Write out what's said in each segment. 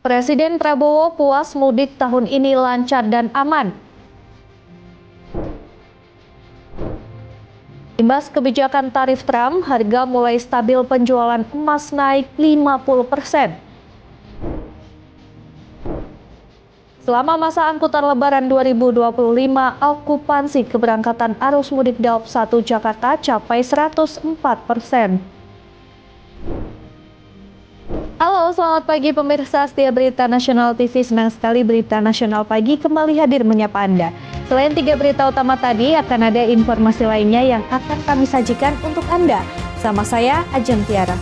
Presiden Prabowo puas mudik tahun ini lancar dan aman. Imbas kebijakan tarif Trump, harga mulai stabil, penjualan emas naik 50%. Selama masa angkutan Lebaran 2025, okupansi keberangkatan arus mudik Daob 1 Jakarta capai 104%. Halo, selamat pagi pemirsa setia Berita Nasional TV. Senang sekali Berita Nasional Pagi kembali hadir menyapa Anda. Selain 3 berita utama tadi, akan ada informasi lainnya yang akan kami sajikan untuk Anda. Sama saya, Ajeng Tiara.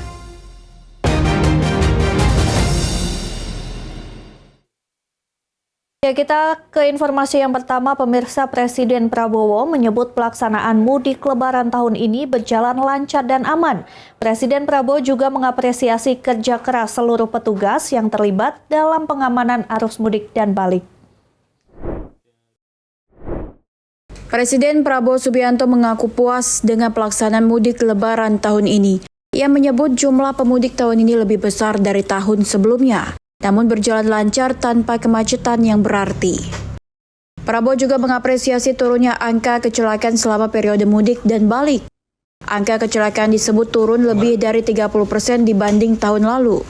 Ya, kita ke informasi yang pertama, pemirsa. Presiden Prabowo menyebut pelaksanaan mudik Lebaran tahun ini berjalan lancar dan aman. Presiden Prabowo juga mengapresiasi kerja keras seluruh petugas yang terlibat dalam pengamanan arus mudik dan balik. Presiden Prabowo Subianto mengaku puas dengan pelaksanaan mudik Lebaran tahun ini. Ia menyebut jumlah pemudik tahun ini lebih besar dari tahun sebelumnya, namun berjalan lancar tanpa kemacetan yang berarti. Prabowo juga mengapresiasi turunnya angka kecelakaan selama periode mudik dan balik. Angka kecelakaan disebut turun lebih dari 30% dibanding tahun lalu.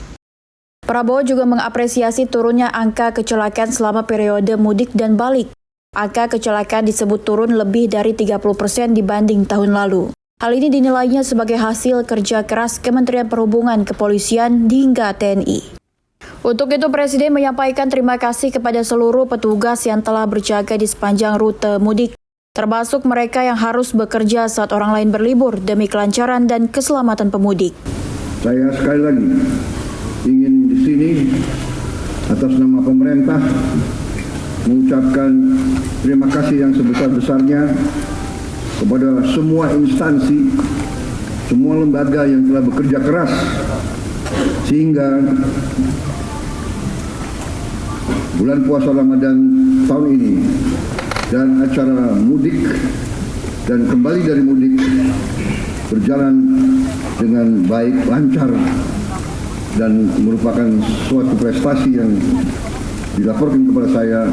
Prabowo juga mengapresiasi turunnya angka kecelakaan selama periode mudik dan balik. Angka kecelakaan disebut turun lebih dari 30% dibanding tahun lalu. Hal ini dinilainya sebagai hasil kerja keras Kementerian Perhubungan, Kepolisian, hingga TNI. Untuk itu, Presiden menyampaikan terima kasih kepada seluruh petugas yang telah berjaga di sepanjang rute mudik, termasuk mereka yang harus bekerja saat orang lain berlibur demi kelancaran dan keselamatan pemudik. Saya sekali lagi ingin di sini atas nama pemerintah mengucapkan terima kasih yang sebesar-besarnya kepada semua instansi, semua lembaga yang telah bekerja keras sehingga bulan puasa Ramadan tahun ini dan acara mudik dan kembali dari mudik berjalan dengan baik, lancar, dan merupakan suatu prestasi yang dilaporkan kepada saya,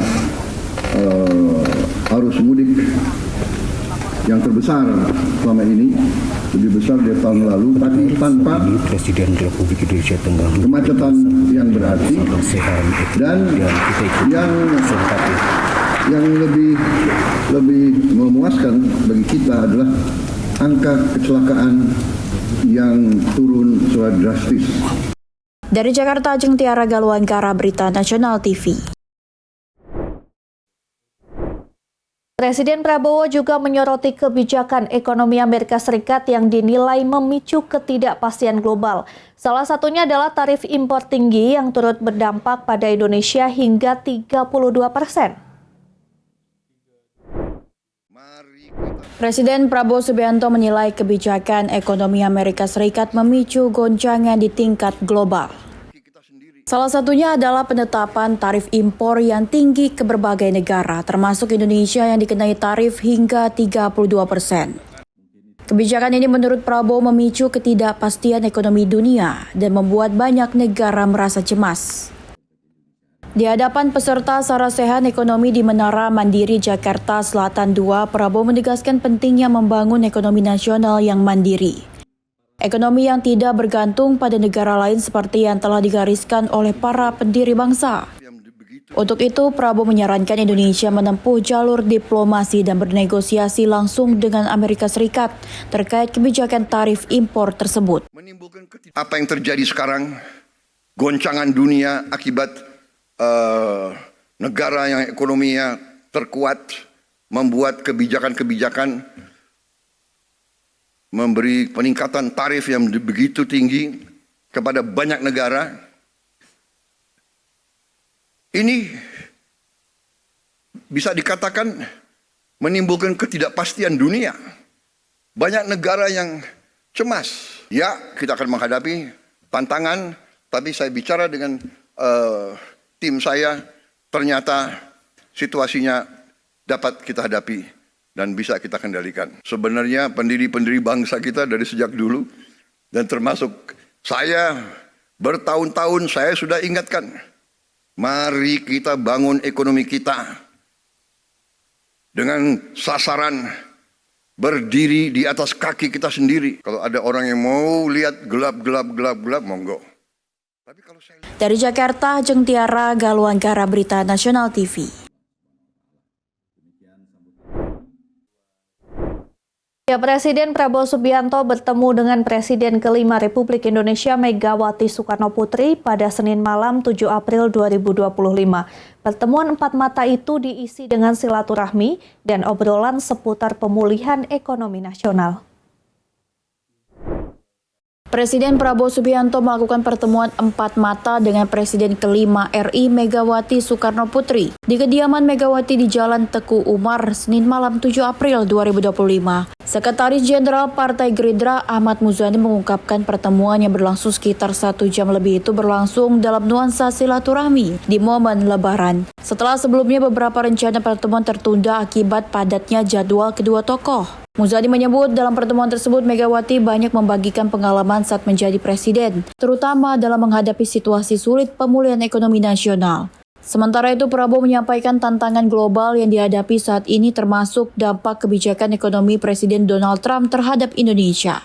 arus mudik yang terbesar selama ini, lebih besar dari tahun lalu, tapi tanpa Presiden Republik Indonesia kemacetan yang berarti. Dan yang lebih memuaskan bagi kita adalah angka kecelakaan yang turun secara drastis. Dari Jakarta, Ajeng Tiara Galuangkara, Berita Nasional TV. Presiden Prabowo juga menyoroti kebijakan ekonomi Amerika Serikat yang dinilai memicu ketidakpastian global. Salah satunya adalah tarif impor tinggi yang turut berdampak pada Indonesia hingga 32%. Presiden Prabowo Subianto menilai kebijakan ekonomi Amerika Serikat memicu goncangan di tingkat global. Salah satunya adalah penetapan tarif impor yang tinggi ke berbagai negara, termasuk Indonesia yang dikenai tarif hingga 32%. Kebijakan ini menurut Prabowo memicu ketidakpastian ekonomi dunia dan membuat banyak negara merasa cemas. Di hadapan peserta sarasehan ekonomi di Menara Mandiri Jakarta Selatan 2, Prabowo menegaskan pentingnya membangun ekonomi nasional yang mandiri. Ekonomi yang tidak bergantung pada negara lain seperti yang telah digariskan oleh para pendiri bangsa. Untuk itu, Prabowo menyarankan Indonesia menempuh jalur diplomasi dan bernegosiasi langsung dengan Amerika Serikat terkait kebijakan tarif impor tersebut. Apa yang terjadi sekarang, goncangan dunia akibat negara yang ekonominya terkuat membuat kebijakan-kebijakan memberi peningkatan tarif yang begitu tinggi kepada banyak negara. Ini bisa dikatakan menimbulkan ketidakpastian dunia. Banyak negara yang cemas. Ya, kita akan menghadapi tantangan, tapi saya bicara dengan tim saya, ternyata situasinya dapat kita hadapi dan bisa kita kendalikan. Sebenarnya pendiri-pendiri bangsa kita dari sejak dulu, dan termasuk saya bertahun-tahun saya sudah ingatkan Mari kita bangun ekonomi kita dengan sasaran berdiri di atas kaki kita sendiri. Kalau ada orang yang mau lihat gelap, monggo. Tapi kalau saya lihat... Dari Jakarta, Ajeng Tiara, Galuanggara, Berita Nasional TV. Ya, Presiden Prabowo Subianto bertemu dengan Presiden kelima Republik Indonesia Megawati Soekarnoputri pada Senin malam 7 April 2025. Pertemuan empat mata itu diisi dengan silaturahmi dan obrolan seputar pemulihan ekonomi nasional. Presiden Prabowo Subianto melakukan pertemuan empat mata dengan Presiden kelima RI Megawati Soekarnoputri di kediaman Megawati di Jalan Teguh Umar, Senin malam 7 April 2025. Sekretaris Jenderal Partai Gerindra Ahmad Muzani mengungkapkan pertemuan yang berlangsung sekitar 1 jam lebih itu berlangsung dalam nuansa silaturahmi di momen Lebaran. Setelah sebelumnya beberapa rencana pertemuan tertunda akibat padatnya jadwal kedua tokoh. Muzani menyebut dalam pertemuan tersebut Megawati banyak membagikan pengalaman saat menjadi presiden, terutama dalam menghadapi situasi sulit pemulihan ekonomi nasional. Sementara itu Prabowo menyampaikan tantangan global yang dihadapi saat ini termasuk dampak kebijakan ekonomi Presiden Donald Trump terhadap Indonesia.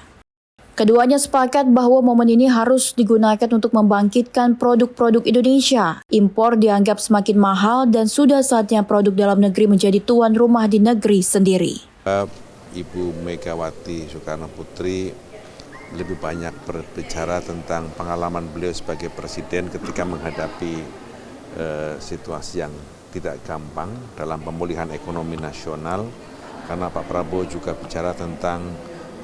Keduanya sepakat bahwa momen ini harus digunakan untuk membangkitkan produk-produk Indonesia. Impor dianggap semakin mahal dan sudah saatnya produk dalam negeri menjadi tuan rumah di negeri sendiri. Ibu Megawati Soekarnoputri lebih banyak berbicara tentang pengalaman beliau sebagai presiden ketika menghadapi situasi yang tidak gampang dalam pemulihan ekonomi nasional, karena Pak Prabowo juga bicara tentang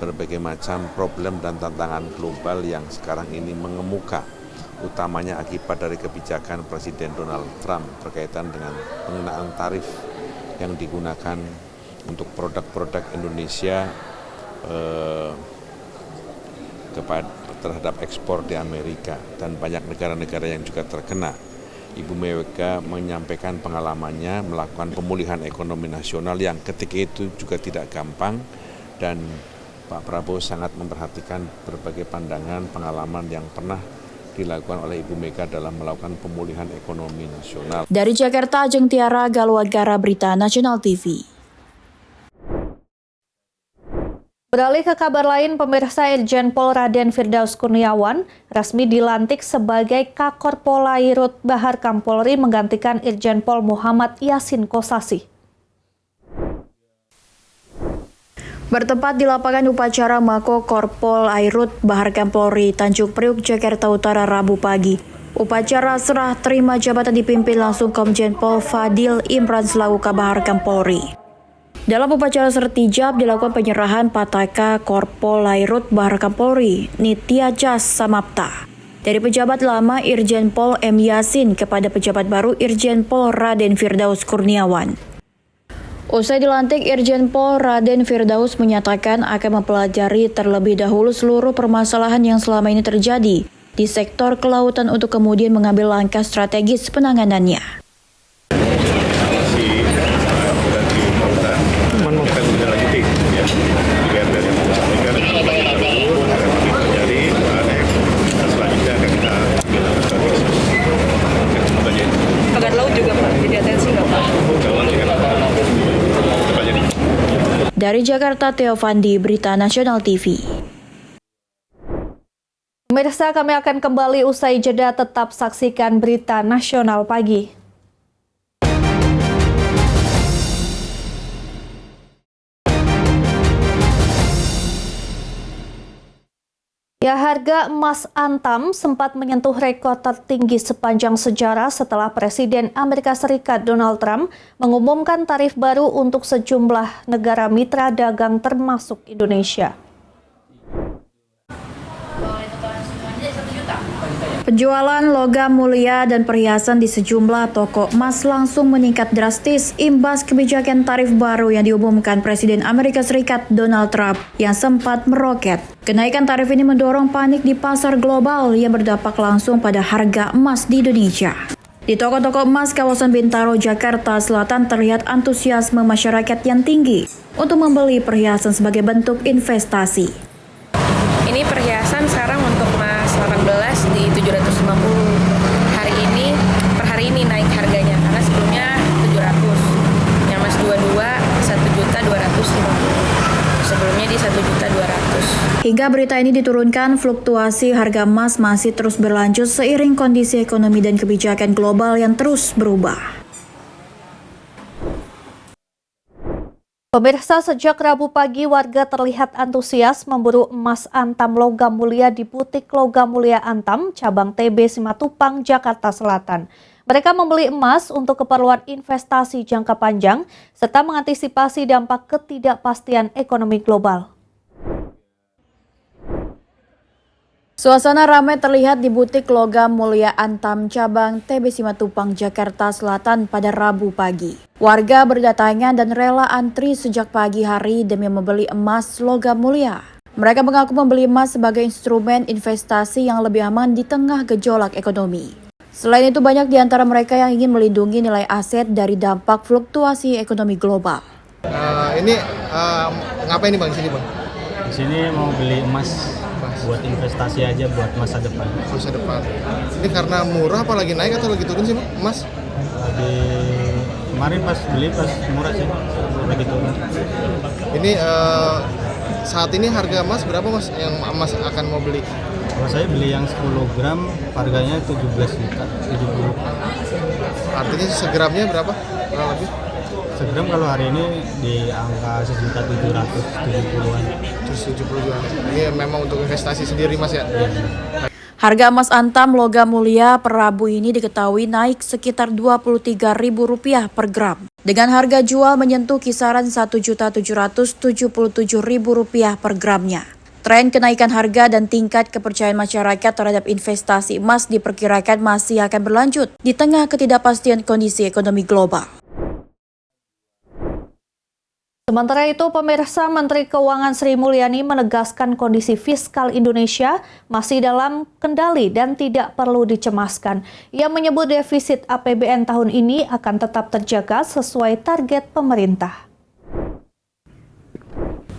berbagai macam problem dan tantangan global yang sekarang ini mengemuka, utamanya akibat dari kebijakan Presiden Donald Trump berkaitan dengan pengenaan tarif yang digunakan untuk produk-produk Indonesia terhadap ekspor di Amerika dan banyak negara-negara yang juga terkena. Ibu Mega menyampaikan pengalamannya melakukan pemulihan ekonomi nasional yang ketika itu juga tidak gampang, dan Pak Prabowo sangat memperhatikan berbagai pandangan pengalaman yang pernah dilakukan oleh Ibu Mega dalam melakukan pemulihan ekonomi nasional. Dari Jakarta, Ajeng Tiara, Galuanggara, Berita Nasional TV. Beralih ke kabar lain, pemirsa, Irjen Pol Raden Firdaus Kurniawan resmi dilantik sebagai Kakorpolairut Bahar Kampolri menggantikan Irjen Pol Muhammad Yasin Kosasi. Bertempat di lapangan upacara Mako Korpolairut Bahar Kampolri, Tanjung Priuk, Jakarta Utara, Rabu pagi. Upacara serah terima jabatan dipimpin langsung Komjen Pol Fadil Imran selaku Kabahar Kampolri. Dalam upacara sertijab dilakukan penyerahan Pataka Korpolairut Bahar Kampolri Nitya Jas Samapta dari pejabat lama Irjen Pol M. Yasin kepada pejabat baru Irjen Pol Raden Firdaus Kurniawan. Usai dilantik, Irjen Pol Raden Firdaus menyatakan akan mempelajari terlebih dahulu seluruh permasalahan yang selama ini terjadi di sektor kelautan untuk kemudian mengambil langkah strategis penanganannya. Dari Jakarta, Theo Fandi, Berita Nasional TV. Pemirsa, kami akan kembali usai jeda, tetap saksikan Berita Nasional Pagi. Ya, harga emas antam sempat menyentuh rekor tertinggi sepanjang sejarah setelah Presiden Amerika Serikat Donald Trump mengumumkan tarif baru untuk sejumlah negara mitra dagang termasuk Indonesia. Penjualan logam mulia dan perhiasan di sejumlah toko emas langsung meningkat drastis imbas kebijakan tarif baru yang diumumkan Presiden Amerika Serikat Donald Trump yang sempat meroket. Kenaikan tarif ini mendorong panik di pasar global yang berdampak langsung pada harga emas di Indonesia. Di toko-toko emas kawasan Bintaro, Jakarta Selatan terlihat antusiasme masyarakat yang tinggi untuk membeli perhiasan sebagai bentuk investasi. Ini perhiasan sekarang untuk emas 18 di 750 per hari ini Hingga berita ini diturunkan, fluktuasi harga emas masih terus berlanjut seiring kondisi ekonomi dan kebijakan global yang terus berubah. Pemirsa, sejak Rabu pagi warga terlihat antusias memburu emas antam logam mulia di butik Logam Mulia Antam, cabang TB Simatupang, Jakarta Selatan. Mereka membeli emas untuk keperluan investasi jangka panjang serta mengantisipasi dampak ketidakpastian ekonomi global. Suasana ramai terlihat di butik Logam Mulia Antam cabang TB Simatupang, Jakarta Selatan pada Rabu pagi. Warga berdatangan dan rela antri sejak pagi hari demi membeli emas logam mulia. Mereka mengaku membeli emas sebagai instrumen investasi yang lebih aman di tengah gejolak ekonomi. Selain itu, banyak di antara mereka yang ingin melindungi nilai aset dari dampak fluktuasi ekonomi global. Ngapain nih Bang di sini, Bang? Di sini mau beli emas buat investasi aja buat masa depan. Masa depan. Ini karena murah apa lagi naik atau lagi turun sih, Bang? Emas? Lagi kemarin pas beli pas murah sih, lagi turun. Ini saat ini harga emas berapa, Mas? Yang Mas akan mau beli? Kalau saya beli yang 10 gram harganya 17 juta, 70. Artinya segramnya berapa? Kurang lebih? Segram kalau hari ini di angka 1.770-an. 170 juta. Ini memang untuk investasi sendiri, Mas ya? Harga emas antam logam mulia per Rabu ini diketahui naik sekitar Rp23.000 per gram. Dengan harga jual menyentuh kisaran Rp1.777.000 per gramnya. Tren kenaikan harga dan tingkat kepercayaan masyarakat terhadap investasi emas diperkirakan masih akan berlanjut di tengah ketidakpastian kondisi ekonomi global. Sementara itu, pemirsa, Menteri Keuangan Sri Mulyani menegaskan kondisi fiskal Indonesia masih dalam kendali dan tidak perlu dicemaskan. Ia menyebut defisit APBN tahun ini akan tetap terjaga sesuai target pemerintah.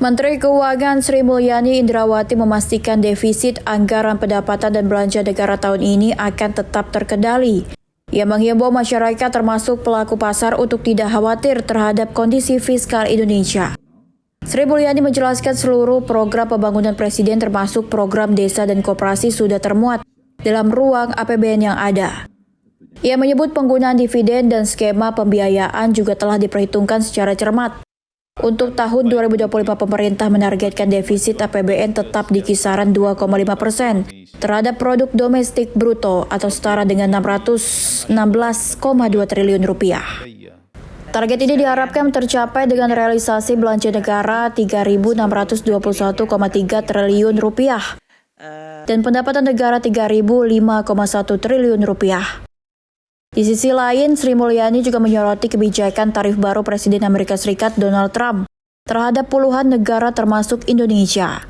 Menteri Keuangan Sri Mulyani Indrawati memastikan defisit anggaran pendapatan dan belanja negara tahun ini akan tetap terkendali. Ia menghimbau masyarakat termasuk pelaku pasar untuk tidak khawatir terhadap kondisi fiskal Indonesia. Sri Mulyani menjelaskan seluruh program pembangunan Presiden termasuk program desa dan koperasi sudah termuat dalam ruang APBN yang ada. Ia menyebut penggunaan dividen dan skema pembiayaan juga telah diperhitungkan secara cermat. Untuk tahun 2025 pemerintah menargetkan defisit APBN tetap di kisaran 2,5% terhadap produk domestik bruto atau setara dengan Rp616,2 triliun. Target ini diharapkan tercapai dengan realisasi belanja negara Rp3.621,3 triliun dan pendapatan negara Rp3.005,1 triliun. Di sisi lain, Sri Mulyani juga menyoroti kebijakan tarif baru Presiden Amerika Serikat Donald Trump terhadap puluhan negara termasuk Indonesia.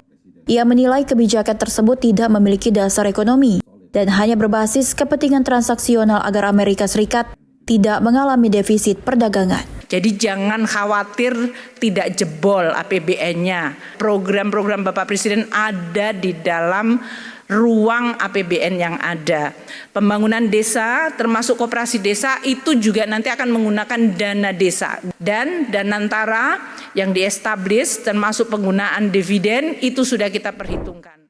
Ia menilai kebijakan tersebut tidak memiliki dasar ekonomi dan hanya berbasis kepentingan transaksional agar Amerika Serikat tidak mengalami defisit perdagangan. Jadi jangan khawatir tidak jebol APBN-nya. Program-program Bapak Presiden ada di dalam ruang APBN yang ada. Pembangunan desa termasuk koperasi desa itu juga nanti akan menggunakan dana desa. Dan Danantara yang di-establish termasuk penggunaan dividen itu sudah kita perhitungkan.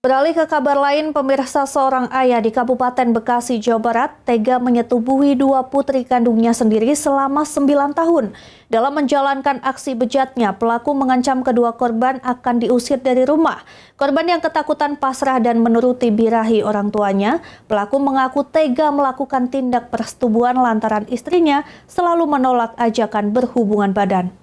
Beralih ke kabar lain, pemirsa, seorang ayah di Kabupaten Bekasi, Jawa Barat tega menyetubuhi dua putri kandungnya sendiri selama 9 tahun. Dalam menjalankan aksi bejatnya, pelaku mengancam kedua korban akan diusir dari rumah. Korban yang ketakutan pasrah dan menuruti birahi orang tuanya, pelaku mengaku tega melakukan tindak persetubuhan lantaran istrinya selalu menolak ajakan berhubungan badan.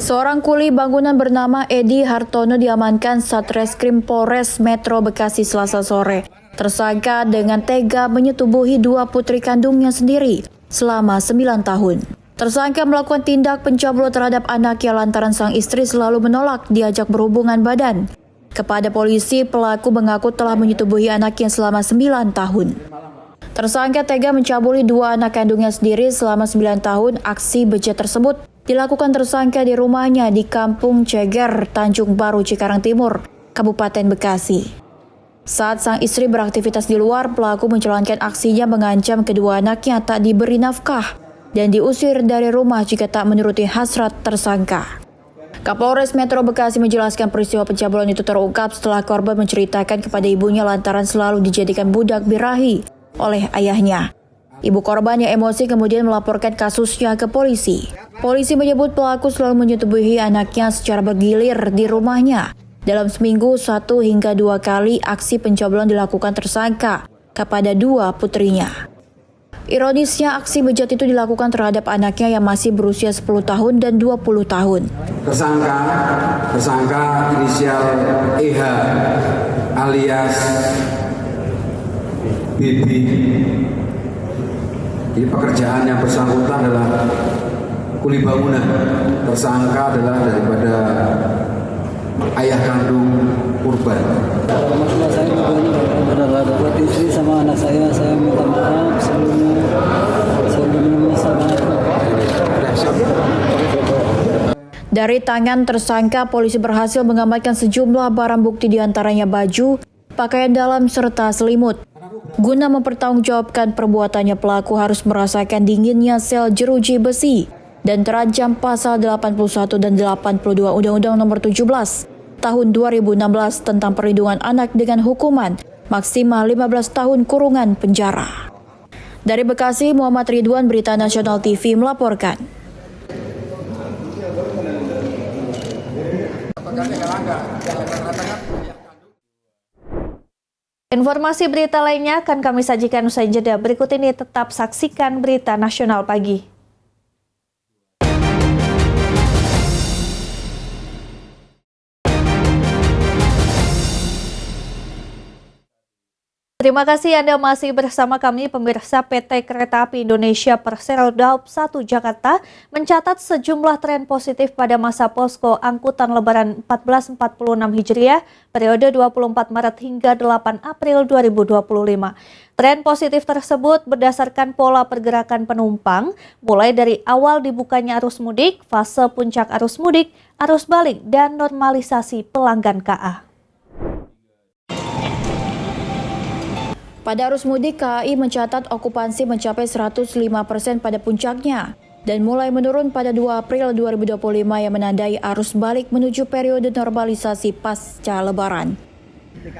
Seorang kuli bangunan bernama Edi Hartono diamankan Satreskrim Polres Metro Bekasi Selasa sore. Tersangka dengan tega menyetubuhi dua putri kandungnya sendiri selama 9 tahun. Tersangka melakukan tindak pencabulan terhadap anaknya lantaran sang istri selalu menolak diajak berhubungan badan. Kepada polisi, pelaku mengaku telah menyetubuhi anaknya selama 9 tahun. Tersangka tega mencabuli dua anak kandungnya sendiri selama 9 tahun. Aksi bejat tersebut dilakukan tersangka di rumahnya di Kampung Ceger, Tanjung Baru, Cikarang Timur, Kabupaten Bekasi. Saat sang istri beraktivitas di luar, pelaku menjalankan aksinya mengancam kedua anaknya tak diberi nafkah. dan diusir dari rumah jika tak menuruti hasrat tersangka. Kapolres Metro Bekasi menjelaskan peristiwa pencabulan itu terungkap setelah korban menceritakan kepada ibunya lantaran selalu dijadikan budak birahi oleh ayahnya. Ibu korban yang emosi kemudian melaporkan kasusnya ke polisi. Polisi menyebut pelaku selalu menyetubuhi anaknya secara bergilir di rumahnya. Dalam seminggu 1 hingga 2 kali aksi pencabulan dilakukan tersangka kepada 2 putrinya. Ironisnya aksi bejat itu dilakukan terhadap anaknya yang masih berusia 10 tahun dan 20 tahun. Tersangka inisial EH alias Bibi. Jadi pekerjaan yang bersangkutan adalah kuli bangunan. Tersangka adalah daripada ayah kandung korban. Masalah saya adalah buat istri sama anak saya minta maaf sebelumnya menyesal banget. Dari tangan tersangka, polisi berhasil mengamankan sejumlah barang bukti diantaranya baju, pakaian dalam serta selimut. Guna mempertanggungjawabkan perbuatannya, pelaku harus merasakan dinginnya sel jeruji besi dan terancam pasal 81 dan 82 Undang-Undang Nomor 17 Tahun 2016 tentang perlindungan anak dengan hukuman maksimal 15 tahun kurungan penjara. Dari Bekasi, Muhammad Ridwan, Berita Nasional TV melaporkan. Informasi berita lainnya akan kami sajikan usai jeda. Berikut ini tetap saksikan Berita Nasional Pagi. Terima kasih Anda masih bersama kami. Pemirsa, PT Kereta Api Indonesia Persero Daup 1 Jakarta mencatat sejumlah tren positif pada masa posko angkutan Lebaran 1446 Hijriah periode 24 Maret hingga 8 April 2025. Tren positif tersebut berdasarkan pola pergerakan penumpang mulai dari awal dibukanya arus mudik, fase puncak arus mudik, arus balik, dan normalisasi pelanggan KA. Pada arus mudik, KAI mencatat okupansi mencapai 105% pada puncaknya dan mulai menurun pada 2 April 2025 yang menandai arus balik menuju periode normalisasi pasca Lebaran.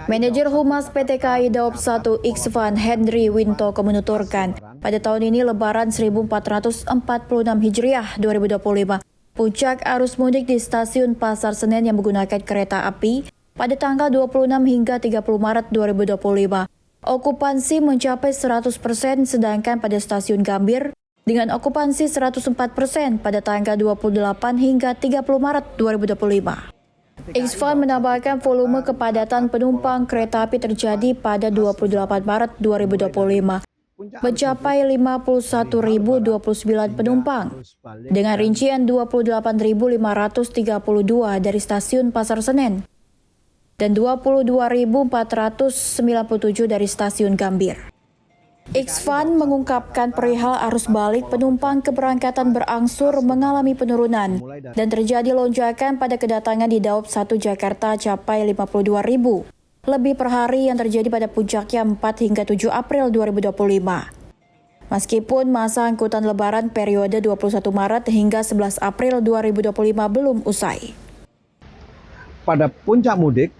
Manajer Humas PT KAI Daup 1 Iksvan Henry Wintoko menuturkan, pada tahun ini Lebaran 1446 Hijriah 2025, puncak arus mudik di stasiun Pasar Senen yang menggunakan kereta api pada tanggal 26 hingga 30 Maret 2025. Okupansi mencapai 100%, sedangkan pada stasiun Gambir dengan okupansi 104% pada tanggal 28 hingga 30 Maret 2025. Iksvan menambahkan volume kepadatan penumpang kereta api terjadi pada 28 Maret 2025 mencapai 51.029 penumpang dengan rincian 28.532 dari stasiun Pasar Senen dan 22.497 dari stasiun Gambir. Iksvan mengungkapkan perihal arus balik penumpang keberangkatan berangsur mengalami penurunan dan terjadi lonjakan pada kedatangan di Daup 1 Jakarta capai 52.000 lebih per hari yang terjadi pada puncaknya 4 hingga 7 April 2025. Meskipun masa angkutan Lebaran periode 21 Maret hingga 11 April 2025 belum usai. Pada puncak mudik,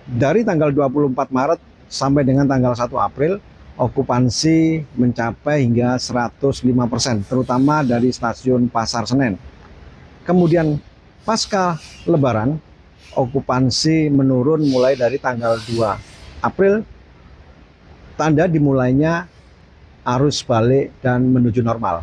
dari tanggal 24 Maret sampai dengan tanggal 1 April, okupansi mencapai hingga 105%, terutama dari stasiun Pasar Senen. Kemudian pasca Lebaran, okupansi menurun mulai dari tanggal 2 April, tanda dimulainya arus balik dan menuju normal.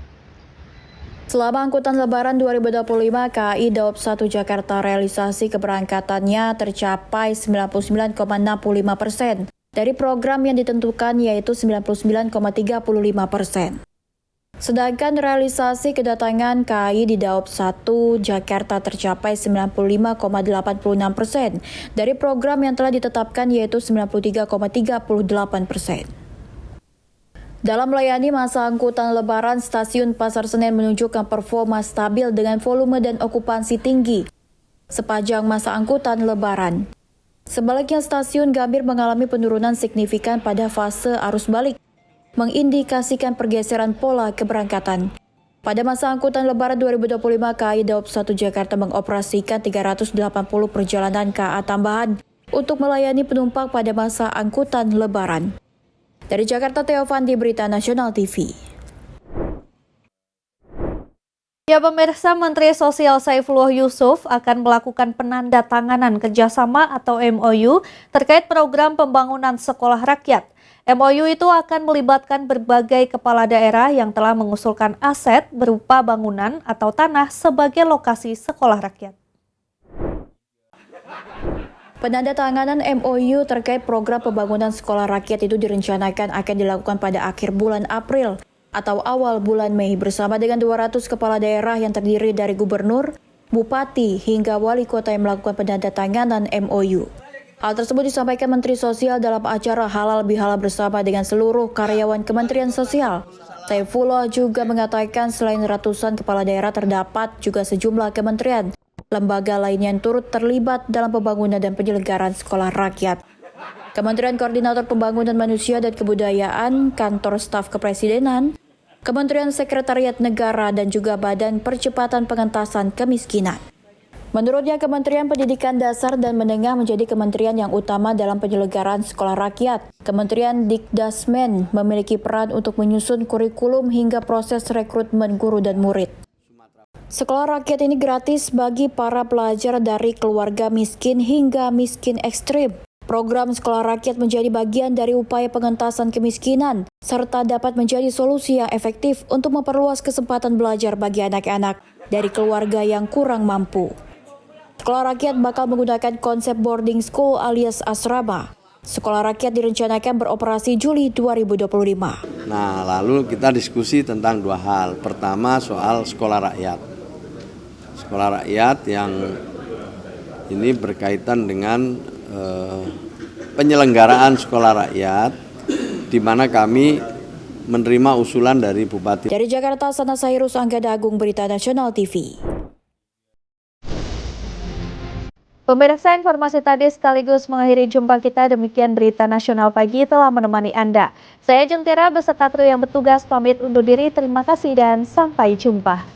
Selama angkutan Lebaran 2025, KAI Daup 1 Jakarta realisasi keberangkatannya tercapai 99,65% dari program yang ditentukan, yaitu 99,35%. Sedangkan realisasi kedatangan KAI di Daup 1 Jakarta tercapai 95,86% dari program yang telah ditetapkan, yaitu 93,38%. Dalam melayani masa angkutan Lebaran, stasiun Pasar Senen menunjukkan performa stabil dengan volume dan okupansi tinggi sepanjang masa angkutan Lebaran. Sebaliknya, stasiun Gambir mengalami penurunan signifikan pada fase arus balik. mengindikasikan pergeseran pola keberangkatan. Pada masa angkutan Lebaran 2025, KAI Daob 1 Jakarta mengoperasikan 380 perjalanan KA tambahan untuk melayani penumpang pada masa angkutan Lebaran. Dari Jakarta, Teofandi, Berita Nasional TV. Ya pemirsa, Menteri Sosial Saifullah Yusuf akan melakukan penandatanganan kerjasama atau MOU terkait program pembangunan sekolah rakyat. MOU itu akan melibatkan berbagai kepala daerah yang telah mengusulkan aset berupa bangunan atau tanah sebagai lokasi sekolah rakyat. Penandatanganan MOU terkait program pembangunan sekolah rakyat itu direncanakan akan dilakukan pada akhir bulan April atau awal bulan Mei bersama dengan 200 kepala daerah yang terdiri dari gubernur, bupati, hingga wali kota yang melakukan penandatanganan MOU. Hal tersebut disampaikan Menteri Sosial dalam acara Halal Bihalal bersama dengan seluruh karyawan Kementerian Sosial. Saifullah juga mengatakan selain ratusan kepala daerah terdapat juga sejumlah kementerian, lembaga lainnya yang turut terlibat dalam pembangunan dan penyelenggaraan sekolah rakyat. Kementerian Koordinator Pembangunan Manusia dan Kebudayaan, Kantor Staf Kepresidenan, Kementerian Sekretariat Negara, dan juga Badan Percepatan Pengentasan Kemiskinan. Menurutnya, Kementerian Pendidikan Dasar dan Menengah menjadi kementerian yang utama dalam penyelenggaraan sekolah rakyat. Kementerian Dikdasmen memiliki peran untuk menyusun kurikulum hingga proses rekrutmen guru dan murid. Sekolah rakyat ini gratis bagi para pelajar dari keluarga miskin hingga miskin ekstrim. Program sekolah rakyat menjadi bagian dari upaya pengentasan kemiskinan, serta dapat menjadi solusi yang efektif untuk memperluas kesempatan belajar bagi anak-anak dari keluarga yang kurang mampu. Sekolah rakyat bakal menggunakan konsep boarding school alias asrama. Sekolah rakyat direncanakan beroperasi Juli 2025. Nah, lalu kita diskusi tentang dua hal. Pertama, soal sekolah rakyat. Sekolah rakyat yang ini berkaitan dengan penyelenggaraan sekolah rakyat, di mana kami menerima usulan dari Bupati. Dari Jakarta, Sana Sairus, Anggada Agung, Berita Nasional TV. Pemirsa, informasi tadi sekaligus mengakhiri jumpa kita. Demikian Berita Nasional Pagi telah menemani Anda. Saya Jentera beserta kru yang bertugas pamit undur diri. Terima kasih dan sampai jumpa.